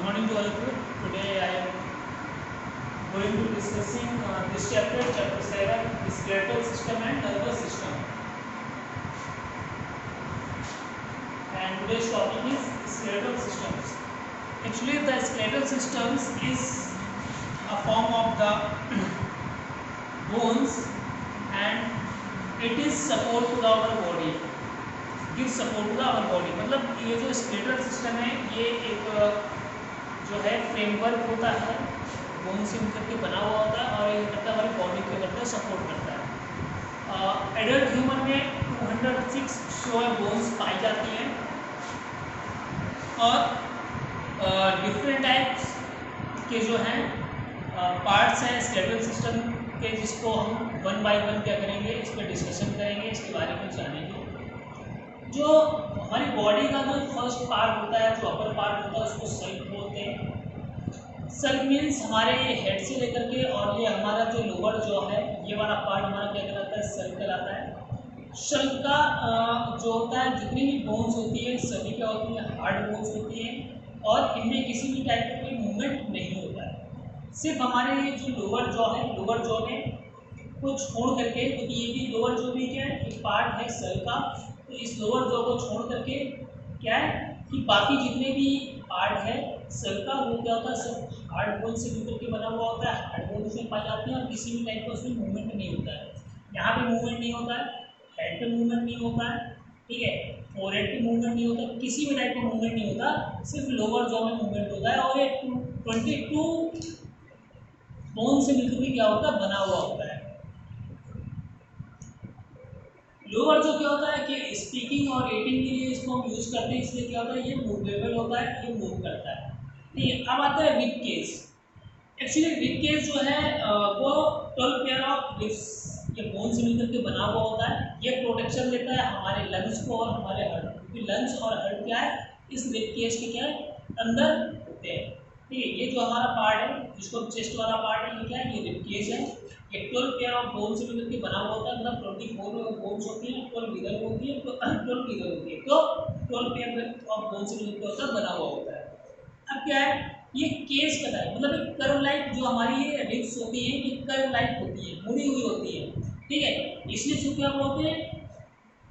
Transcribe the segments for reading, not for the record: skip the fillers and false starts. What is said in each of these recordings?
morning to all of you. Today I am going to discussing this chapter 7, the skeletal system and nervous system. And today's topic is skeletal systems. Actually, the skeletal systems is a form of the bones, and it is support to our body. Give support to our body. मतलब ये जो skeletal system है ये एक जो है framework होता है, बोन से मिलकर के बना हुआ होता है और ये करता है हमारी बॉडी को करता है, सपोर्ट करता है। एडल्ट ह्यूमन में 206 श्योर बोन्स पाई जाती हैं और डिफरेंट टाइप्स के जो हैं पार्ट्स हैं स्केलेटल सिस्टम के, जिसको हम वन बाय वन क्या करेंगे, इस पर डिस्कशन करेंगे, इसके बारे में जानेंगे। जो हमारी बॉडी का जो फर्स्ट पार्ट होता है, जो अपर पार्ट होता है, उसको सल्क बोलते हैं। सल्क मीन्स हमारे ये हेड से लेकर के और ये हमारा जो लोअर जो है, ये वाला पार्ट हमारा क्या कहलाता है, सल्क कहलाता है। सल्क का जो होता है, जितनी भी बोन्स होती है सभी क्या होती है, हार्ड बोन्स होती हैं और इनमें किसी भी टाइप का कोई मूवमेंट नहीं होता है। सिर्फ हमारे जो लोअर जॉ है, लोअर जॉ में को छोड़ करके, क्योंकि ये भी लोअर जॉ भी क्या है, एक पार्ट है सल्क का, तो इस लोअर जॉ को छोड़ करके क्या है कि बाकी जितने भी पार्ट है सेल का, वो क्या होता है, सब हार्ड बोन से मिलकर के बना हुआ होता है, हार्ड बोन उसमें पाई जाती है और किसी भी टाइप का उसमें मूवमेंट नहीं होता है। यहाँ पे मूवमेंट नहीं होता है, हेड पे मूवमेंट नहीं होता है, ठीक है, फोरहेड पे मूवमेंट नहीं होता, किसी भी टाइप का मूवमेंट नहीं होता, सिर्फ लोअर जॉ में मूवमेंट होता है और ये 22 बोन से मिलकर के क्या होता है, बना हुआ होता है। लोअर जो क्या होता है कि स्पीकिंग और ईटिंग के लिए इसको हम यूज करते हैं, इसलिए क्या होता है, ये मूवेबल होता है, ये मूव करता है। ठीक है, अब आता है rib cage. Actually rib cage जो है वो 12 पेयर ऑफ रिब्स के बोन से मिलकर के बना हुआ होता है। ये प्रोटेक्शन देता है हमारे लंग्स को और हमारे हार्ट, क्योंकि लंग्स और हार्ट क्या है, इस रिब केज के क्या है, अंदर होते हैं। ठीक है, ये जो हमारा पार्ट है, जिसको चेस्ट वाला पार्ट है, ये क्या है, ये रिब केज है। ये 12 पेयर ऑफ बोन से मिलकर के बना हुआ होता है, मतलब 24 बोन्स होती हैं, 12 लीगर होती है, तो 12 लीगर होती है, तो 12 पेयर ऑफ बोन से मिलकर होता है, बना हुआ होता है। अब क्या है, ये केस का टाइप, मतलब एक कर्व लाइक जो हमारी ये रिब्स होती है, ये कर्व लाइक होती है, मुड़ी हुई होती है। ठीक है, इसलिए इसको क्या बोलते हैं,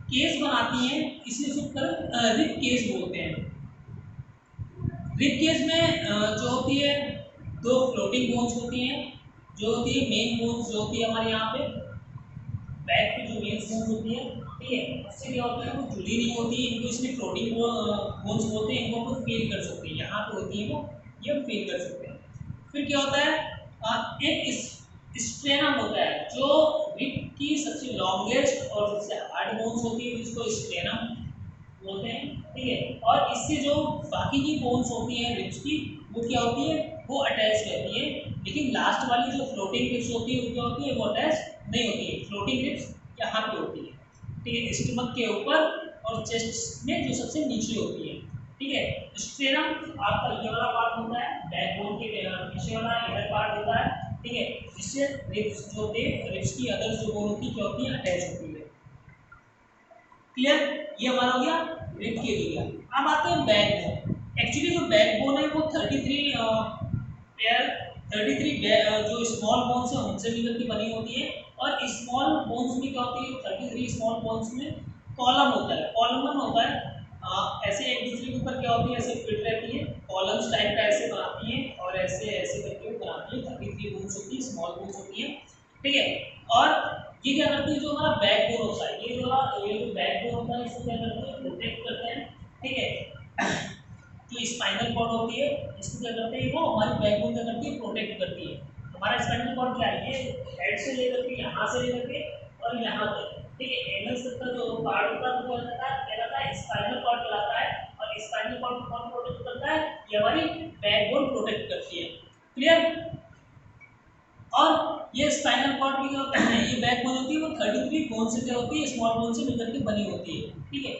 केस बनाती है, इसलिए इसको कर्व रिब केस बोलते हैं। रिब केस में जो होती है, दो फ्लोटिंग बोन्स होती हैं, जो होती है मेन बोन्स, जो होती है हमारे यहाँ पे बैक पे जो मेन बोन्स होती है, ठीक है, उससे क्या होता है, वो जुड़ी नहीं होती है, इनको इसमें फ्लोटिंग बोन्स बोलते हैं, इनको हम फील कर सकते हैं, यहाँ पे होती है वो, ये हम फील कर सकते हैं। फिर क्या होता है, एक स्ट्रेनम होता है, जो रिब की सबसे लॉन्गेस्ट और सबसे हार्ड बोन्स होती है, जिसको स्ट्रेनम बोलते हैं। ठीक है, और इससे जो बाकी की बोन्स होती हैं रिब्स की, वो क्या होती है, वो अटैच रहती है, लेकिन लास्ट वाली जो फ्लोटिंग रिब्स होती है, वो क्या होती है, वो अटैच नहीं होती है। फ्लोटिंग रिब्स यहाँ पे होती है, ठीक है, स्टमक के ऊपर और चेस्ट में जो सबसे नीचे होती है। ठीक है, स्ट्रेनम आपका ये वाला पार्ट होता है, बैकबोन के पीछे वाला इधर पार्ट होता है, ठीक है, जिससे रिब्स जो होते हैं, रिब्स की अदर जो बोन होती है क्या होती है, अटैच होती है। क्लियर, ये हमारा हो गया रिब के लिए। अब आते हैं बैकबोन। एक्चुअली जो बैकबोन है वो 33 जो स्मॉल बोन्स है उनसे मिलकर के बनी होती है, और स्मॉल बोन्स में क्या होती है, 33 स्मॉल बोन्स में कॉलम होता है, कॉलमन होता है, ऐसे एक दूसरे के ऊपर क्या होती है, ऐसे फिट रहती है, कॉलम्स टाइप का ऐसे बनाती है और ऐसे ऐसे करके बनाती है। 33 बोन्स होती है, स्मॉल बोन्स होती है। ठीक है, और ये क्या करती है, जो हमारा बैकबोन होता है, ये जो बैकबोन होता है, इसको क्या करते हैं, प्रोटेक्ट करते हैं। ठीक है, जो स्पाइनल कॉर्ड होती है, इसको क्या करते हैं, वो हमारी बैकबोन क्या करती है, प्रोटेक्ट करती है। हमारा स्पाइनल कॉर्ड क्या है, ये हेड से लेकर के यहाँ से लेकर के और यहाँ तक, ठीक है, एनस तक का जो पार्ट होता है वो कहलाता है स्पाइनल कॉर्ड कहलाता है, और स्पाइनल कॉर्ड को कौन प्रोटेक्ट करता है, ये हमारी बैकबोन प्रोटेक्ट करती है। क्लियर, और ये स्पाइनल कॉर्ड की जो ये बैकबोन होती है, वो 33 बोन से क्या होती है, स्मॉल बोन से मिलकर के बनी होती है। ठीक है,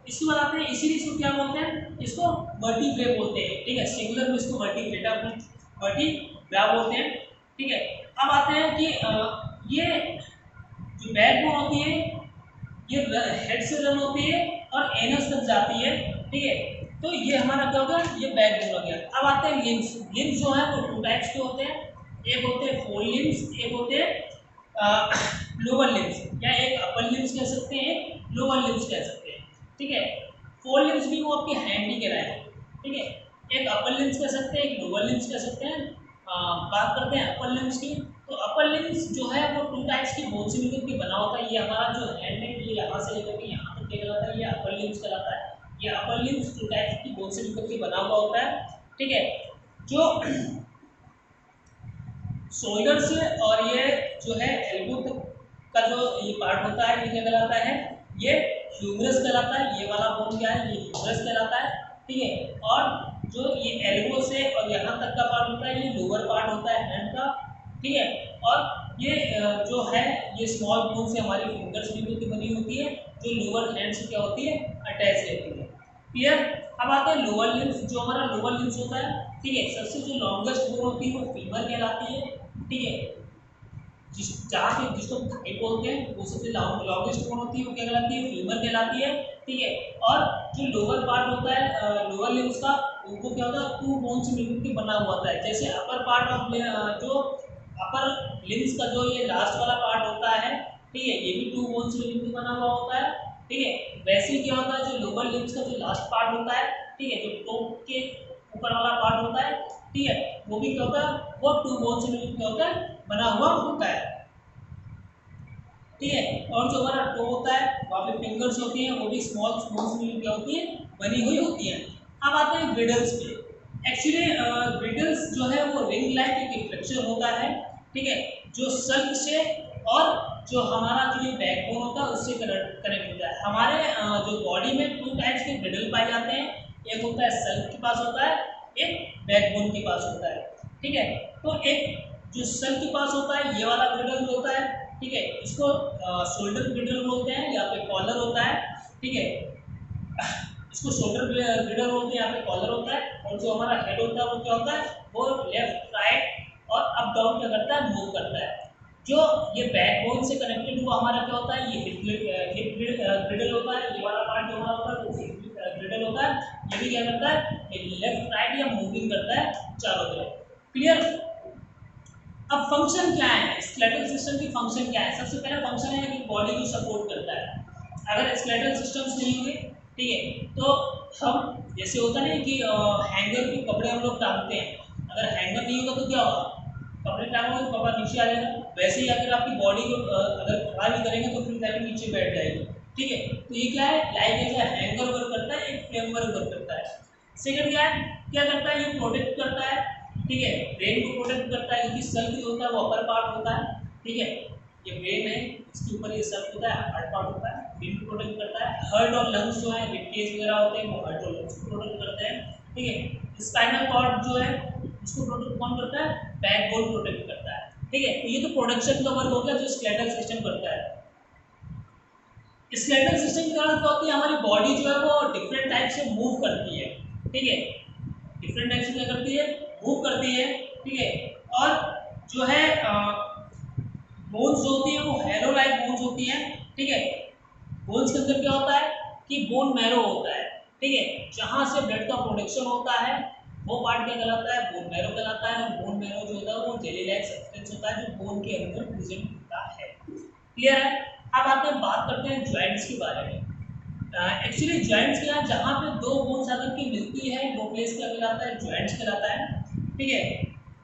इसको बताते हैं, इसीलिए इसको क्या बोलते हैं, इसको वर्टिब्रे बोलते हैं। ठीक है, सिंगुलर में इसको वर्टिब्रेटा बोलते हैं। ठीक है, अब आते हैं कि ये जो बैकबोन होती है, ये हेड से रन होती है और एनस तक जाती है। ठीक है, तो ये हमारा क्या हो गया, ये बैकबोन हो गया। अब आते हैं लिम्स। लिम्स जो है वो टू टाइप्स के होते हैं, एक होते हैं फोर लिम्स, एक होते हैं लोअर लिम्स, या एक अपर लिम्स कह सकते हैं, एक लोअर लिम्स कह सकते हैं। ठीक है, फोर लिम्स भी वो आपके हैंड ही कहलाए। ठीक है, एक अपर लिम्स कह सकते हैं, एक लोअर लिम्स कह सकते हैं। बात करते हैं अपर लिम्स की। तो अपर लिम्स जो है वो टू टाइप्स की बोन से मिलकर के बना होता है। ये हमारा जो हैंड है ये यहाँ से लेकर के यहाँ तक कहलाता है, ये अपर लिम्स कहलाता है। ये अपर लिम्स टू टाइप्स की बोन से मिलकर के बना हुआ होता है। ठीक है, जो शोल्डर से और ये जो है एल्बो का जो ये पार्ट होता है ये क्या कहलाता है, ये ह्यूमरस कहलाता है। ये वाला बोन क्या है, ये ह्यूमरस कहलाता है। ठीक है, और जो ये एल्बो से और यहाँ तक का पार्ट होता है ये लोअर पार्ट होता है हैंड का। ठीक है, और ये जो है ये स्मॉल बोन से हमारी फिंगर्स भी मिलकर बनी होती है, जो लोअर हैंड से क्या होती है, अटैच रहती है। क्लियर। अब आते हैं लोअर लिम्स। जो हमारा लोअर लिम्स होता है, ठीक है, सबसे जो लॉन्गेस्ट बोन होती है वो फीमर कहलाती है। ठीक है, जहाँ पे जिसको थाई बोलते हैं वो सबसे लॉन्गेस्ट बोन होती है, वो क्या कहलाती है, फीमर कहलाती है। ठीक है, और जो लोअर पार्ट होता है लोअर लिम्स का, उनको क्या होता है, टू बोन से मिलकर के बना हुआ होता है। जैसे अपर पार्ट ऑफ जो अपर लिम्स का जो ये लास्ट वाला पार्ट होता है, ठीक है, ये भी टू बोन से मिलकर बना हुआ होता है। ठीक है, वैसे ही क्या होता है, जो लोअर लिम्स का जो लास्ट पार्ट होता है, ठीक है, जो टोप के ऊपर वाला पार्ट होता है, ठीक है, वो भी क्या होता है, वो टू बोन से मिलकर क्या होता है, बना हुआ होता है। ठीक है, और जो हमारा टो होता है वहाँ पे फिंगर्स होती हैं, वो भी स्मॉल बोन्स में क्या होती है, बनी हुई होती है। अब आते हैं ग्रिडल्स पे। एक्चुअली ग्रिडल्स जो है वो रिंग लाइक एक स्ट्रक्चर होता है। ठीक है, जो सल्क से और जो हमारा जो ये बैकबोन होता है उससे कनेक्ट होता है। हमारे जो बॉडी में टू टाइप्स के ग्रिडल पाए जाते हैं, एक होता है सल्क के पास होता है, एक बैकबोन के पास होता है। ठीक है, तो एक जो सल्क के पास होता है ये वाला ग्रिडल होता है। ठीक है, इसको शोल्डर ग्रिडल बोलते हैं, यहाँ पे कॉलर होता है। ठीक है, इसको शोल्डर ग्रिडल बोलते हैं, यहाँ पे कॉलर होता है। और जो हमारा हेड होता है वो क्या होता है, वो लेफ्ट राइट और अप डाउन क्या करता है, मूव करता है। जो ये बैकबोन से कनेक्टेड हुआ हमारा क्या होता है, ये हिप ग्रिडल होता है। ये वाला पार्ट जो हमारा होता है वो हिप ग्रिडल होता है। ये भी क्या करता है, ये लेफ्ट राइट या मूविंग करता है चारों तरफ। क्लियर। अब फंक्शन क्या है, स्केलेटल सिस्टम की फंक्शन क्या है। सबसे पहला फंक्शन है कि बॉडी को सपोर्ट करता है। अगर स्केलेटल सिस्टम्स नहीं होंगे, ठीक है, तो हम जैसे होता नहीं कि हैंगर पे कपड़े हम लोग टांगते हैं, अगर हैंगर नहीं होगा तो क्या होगा, कपड़े टांगोगे तो कपड़ा नीचे आ जाएगा। वैसे ही अगर आपकी बॉडी को अगर खड़ा भी करेंगे तो फिर जाके नीचे बैठ जाएगी। ठीक है, तो ये क्या है, लाइक एज हैंगर वर्क करता है, एक फ्रेमवर्क वर्क करता है। सेकंड क्या है, क्या करता है, ये प्रोटेक्ट करता है। ठीक है, ब्रेन को प्रोटेक्ट करता है, क्योंकि सल्क जो होता है वो अपर पार्ट होता है। ठीक है, ये ब्रेन है, इसके ऊपर ये सल्क होता है, हार्ट पार्ट होता है, ब्रेन को प्रोटेक्ट करता है। हार्ट और लंग्स जो है, रिबकेज वगैरह होते हैं, वो हार्ट और लंग्स को प्रोटेक्ट करते हैं। ठीक है, स्पाइनल कॉर्ड जो है उसको प्रोटेक्ट कौन करता है, बैकबोन प्रोटेक्ट करता है। ठीक है, तो ये तो प्रोडक्शन का वर्क हो गया जो स्केलेटल सिस्टम करता है। स्केलेटल सिस्टम के कारण क्या होती है, हमारी बॉडी जो है वो डिफरेंट टाइप से मूव करती है। ठीक है, डिफरेंट टाइप से क्या करती है, मूव करती है। ठीक है, और जो है बोन्स जो होती है वो हैलो लाइक बोन्स होती हैं। ठीक है, बोन्स के अंदर क्या होता है कि बोन मैरो होता है। ठीक है, जहाँ से ब्लड का प्रोडक्शन होता है वो पार्ट क्या कहलाता है, बोन मैरो कहलाता है। बोन मैरो जो होता है वो जेली लाइक सब्सटेंस होता है जो बोन के अंदर प्रेजेंट होता है। क्लियर है। अब आते हैं, बात करते हैं ज्वाइंट्स के बारे में। एक्चुअली ज्वाइंट्स क्या है, जहाँ पे दो बोन्स आकर के मिलती है वो प्लेस क्या कहलाता है, ज्वाइंट्स कहलाता है। ठीक है,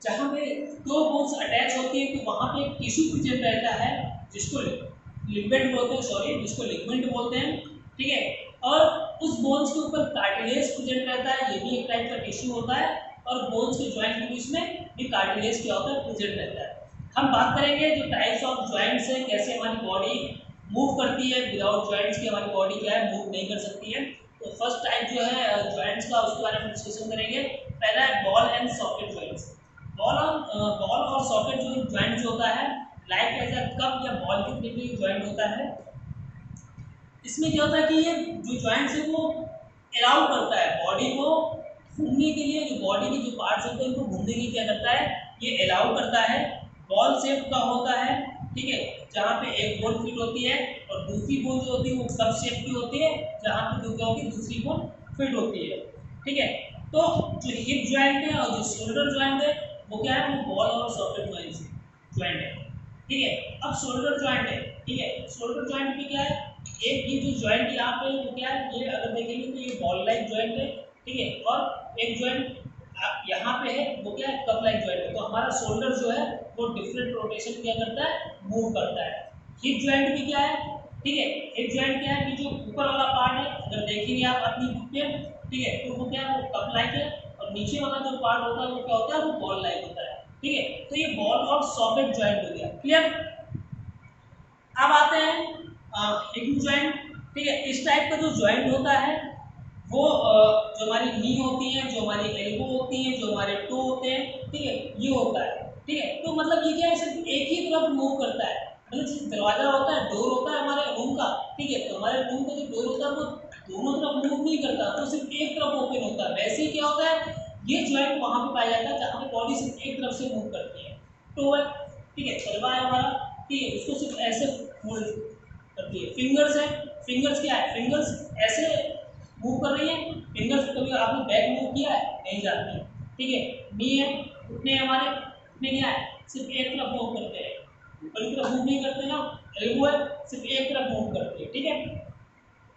जहाँ पे दो बोन्स अटैच होती है तो वहाँ पे एक टिश्यू प्रेजेंट रहता है जिसको लिगमेंट बोलते हैं, सॉरी, जिसको लिगमेंट बोलते हैं। ठीक है, और उस बोन्स के ऊपर कार्टिलेज प्रेजेंट रहता है, ये भी एक टाइप का टिश्यू होता है। और बोन्स के ज्वाइंट के बीच में भी कार्टिलेज क्या होता है, प्रेजेंट रहता है। हम बात करेंगे जो टाइप्स ऑफ ज्वाइंट्स है, कैसे हमारी बॉडी मूव करती है। विदाउट ज्वाइंट्स की हमारी बॉडी क्या है, मूव नहीं कर सकती है। तो फर्स्ट टाइप जो है ज्वाइंट्स का, उसके बारे में डिस्कशन करेंगे। पहला है ball and socket joints. Ball और सॉकेट जो ज्वाइंट जो होता है, लाइक एज अ कप या बॉल के तरीके ज्वाइंट होता है। इसमें क्या होता है कि ये जो ज्वाइंट्स है वो अलाउ करता है बॉडी को घूमने के लिए। जो बॉडी के जो पार्ट्स होते हैं उनको घूमने के लिए क्या करता है, ये अलाउ करता है। बॉल शेप का होता है। ठीक है, जहाँ पे एक बोन फिट होती है और दूसरी बोन जो होती है वो कप शेप की होती है, जहाँ पे जो क्या होती है दूसरी बोन फिट होती है। ठीक है। तो जो हिप ज्वाइंट है और जो शोल्डर ज्वाइंट है वो क्या है, वो बॉल और सॉकेट ज्वाइंट से ज्वाइंट है। ठीक है, अब शोल्डर ज्वाइंट है। ठीक है, शोल्डर ज्वाइंट भी क्या है, एक ये जो ज्वाइंट यहाँ पे वो क्या है, ये अगर देखेंगे तो ये बॉल लाइक ज्वाइंट है। ठीक है, और एक ज्वाइंट यहाँ पे है वो क्या है, कप लाइक ज्वाइंट है। तो हमारा शोल्डर जो है वो डिफरेंट रोटेशन क्या करता है, मूव करता है। हिप ज्वाइंट भी क्या है, ठीक है, हिप ज्वाइंट क्या है कि जो ऊपर वाला पार्ट है अगर देखेंगे आप अपनी बुक पे, ठीक है, तो वो क्या है, वो कप लाइक है, और नीचे वाला जो पार्ट होता है वो क्या होता है, वो बॉल लाइक होता है। ठीक है, तो ये बॉल और सॉकेट ज्वाइंट हो गया, क्लियर। अब आते हैं हिप ज्वाइंट। ठीक है, इस टाइप का जो ज्वाइंट होता है वो जो हमारी नी होती है, जो हमारी एल्बो होती है, जो हमारे टो होते हैं, ठीक है, ये होता है। ठीक है, तो मतलब ये क्या है, सिर्फ एक ही तरफ मूव करता है। मतलब जो दरवाजा होता है, डोर होता है हमारे रूम का, ठीक है, तो हमारे रूम का जो डोर होता है वो दोनों तरफ मूव नहीं करता, तो सिर्फ एक तरफ ओपन होता है। वैसे ही क्या होता है, ये ज्वाइंट वहां पे पाया जाता है जहाँ पे बॉडी सिर्फ एक तरफ से मूव करती है। टो है, ठीक है, तलवा है हमारा, ठीक है, उसको सिर्फ ऐसे होल्ड करती है। फिंगर्स है, फिंगर्स क्या है, फिंगर्स ऐसे मूव कर रही है। फिंगर्स कभी आपने बैक मूव किया है, नहीं जाती है। ठीक है, नी है, घुटने हमारे, घुटने क्या है, सिर्फ एक तरफ मूव करते हैं, ऊपर की तरफ मूव नहीं करते ना। एल्बो है, सिर्फ एक तरफ मूव करती है। ठीक है,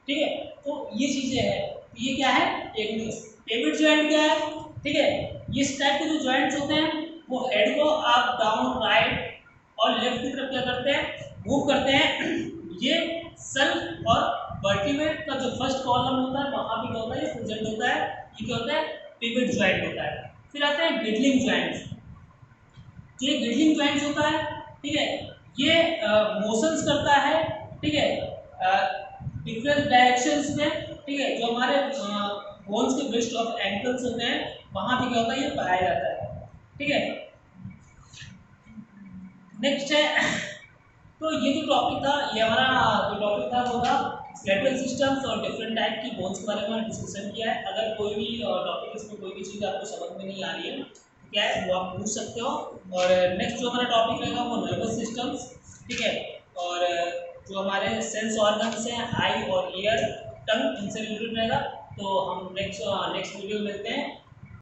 ठीक है, तो ये चीजें है। ये क्या है, एक पिवट जॉइंट क्या है, ठीक है, ये इस टाइप के जो जॉइंट्स होते हैं वो हेड को अप डाउन राइट और लेफ्ट की तरफ क्या करते हैं, मूव करते हैं। ये सेल्फ और वर्टिब्रेट का जो फर्स्ट कॉलम होता है वहां पे क्या होता है, ये प्रेजेंट होता है। ये क्या होता है, पिवट जॉइंट होता है। फिर आते हैं गिडलिंग जॉइंट्स। जो ये गिडलिंग जॉइंट्स होता है, ठीक है, ये मोशंस करता है, ठीक है, डिफरेंट डायरेक्शंस में। ठीक है, जो हमारे बोन्स के ब्रिस्ट ऑफ एंकल्स होते हैं वहां पे क्या होता है, ये पाया जाता है। ठीक है, नेक्स्ट है, तो ये जो टॉपिक था, ये हमारा जो टॉपिक था वो था स्केलेटल सिस्टम्स और डिफरेंट टाइप की बोन्स के बारे में डिस्कशन किया है। अगर कोई भी टॉपिक इसमें कोई भी चीज़ आपको समझ में नहीं आ रही है तो क्या है, वो आप पूछ सकते हो। और नेक्स्ट जो हमारा टॉपिक रहेगा वो नर्वस सिस्टम्स, ठीक है, और जो हमारे सेंस ऑर्गन्स हैं, आई और ईयर, टंग, इनसे रिलेटेड रहेगा। तो हम नेक्स्ट वीडियो में मिलते हैं।